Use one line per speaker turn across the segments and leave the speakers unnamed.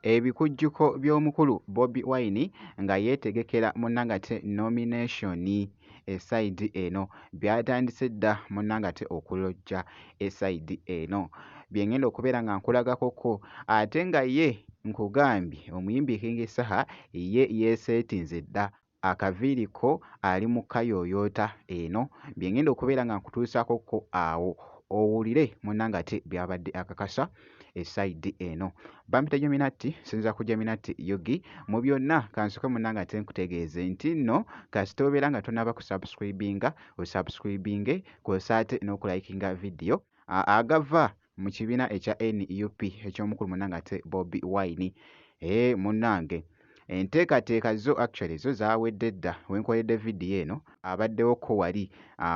Ebikujjuko by'omukulu Bobi Wine nga yeetegekera munnangate nomination esayidi eno byatandise dda munnangate okulojja esayidi eno bye ngenda okubeera nga nkulagakoko ate nga ye nkugambye omuyimbi King Saha ye yeeseetinze dda akaviiriko ali mu kayooyoota eno bye ngenda okubeera nga nkutuusakoko awo owulire munnangate byabadde akakasa esayidi eno. Bampita Geminati sinza ku Geminati Yugi mu byonna kansoke munnangate nkutegeeze nti nno kasita obeera nga tonaba kusubscribinga osubscribinge kwosaate n'okulayikinga vidiyo agava mu kibiina ekya NUP eky'omukulu munnangate Bobi Wine. Munnange enteekateeka zo actually zo zaawedde dda wenkoledde vidiyo eno abaddewo ko wali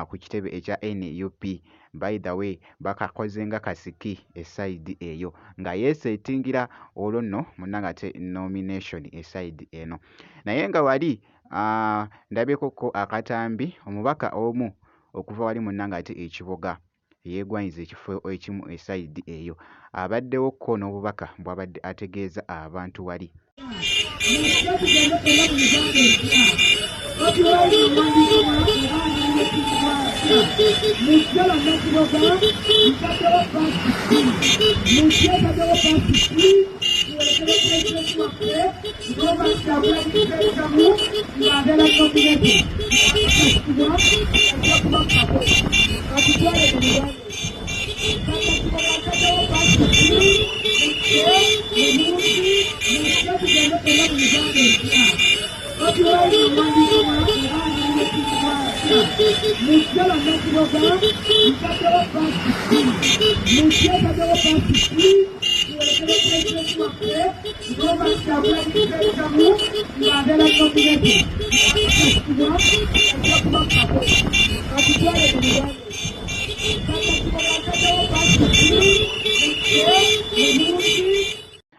ku kitebe ekya NUP. By the way bakakoze nga kasiki esayidi eyo nga yeeseetingira olwo nno munnangate nomination esayidi eno naye nga wali ndabyekoko akatambi omubaka omu okuva wali munnangate ekiboga yeegwanyiza ekifo ekimu esayidi eyo abaddewo ko n'obubaka bw'abadde ategeeza abantu wali.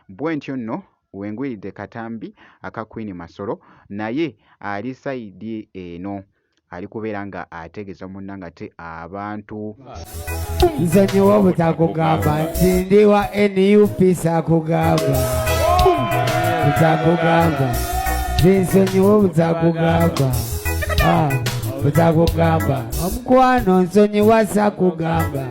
Bwentyo nno wengwiridde katambi aka Queen Masoro naye ali sayidi eno ali kubeera nga ategeeza munnangate abantu.
Nsonyiwa obutakugamba nti ndi wa NUP saakugamba butakugamba nsonyiwa obutakugamba butakugamba omukwano nsonyiwa saakugamba.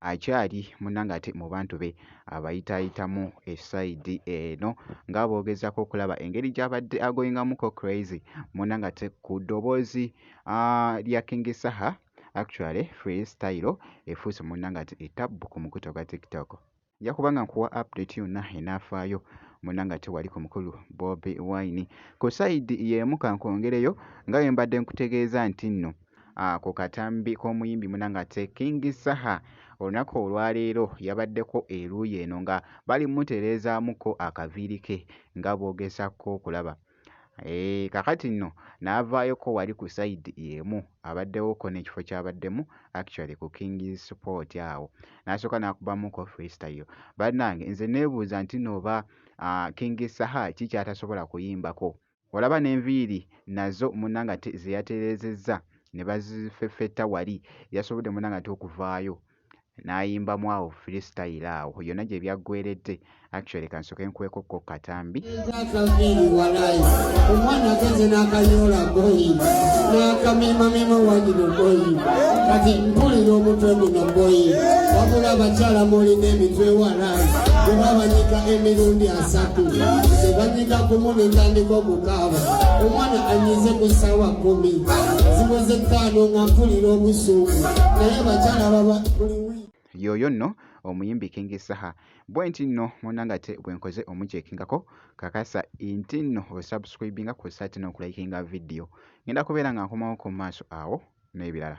Akyali munnangate mu bantu be abayitaayitamu esayidi eno nga boogezako okulaba engeri gy'abadde agoyingamuko crazy munnangate ku ddoboozi lya King Saha. Actually freestyle efuuse munnangate etabbu ku mukuto gwa TikTok. Nja kuba nga nkuwa update yonna enaafaayo munnangate wali ku mukulu Bobi Wine ku sayidi y'emu kankwongereyo nga bwe mbadde nkutegeeza nti nno ku katambi k'omuyimbi munnangate King Saha olunaku olwaleero yabaddeko eruuyi eno nga bali mutereezaamuko akaviiri ke nga boogezako okulaba. Kakati nno n'avaayoko wali ku sayidi y'emu abaddewoko n'ekifo ky'abaddemu actually ku King Sport awo n'asooka n'akubamuko freestyle. Bannange nze neebuuza nti nno oba King Saha ki ky'atasobola kuyimbako? Olaba n'enviiri nazo munnangate ze yatereezezza ne bazifeffetta wali yasobodde munnangate okuvaayo n'ayimbamu awo freestyle awo yonna gye byaggweredde. Actually kansooke nkwekokko katambi
omwana agenze n'akanyoola goyi n'akamimamima wagino goyi kati mpulira omutwe guno goyi wabula abakyala mulina emitwe walayi bwe babanyika emirundi 3 tebanyika kumu netandika okukaaba omwana anyize ku ssaawa 10 zibuze 5 nga mpulira obusuuku naye abakyala baba buli
yoyo nno omuyimbi King Saha. Bwenti nno munnangate bwenkoze omukyekingako kakasa nti nno osubscribinga ku site n'okulayikinga vidiyo ngenda kubeera nga nkomawo ku maaso awo n'ebirala.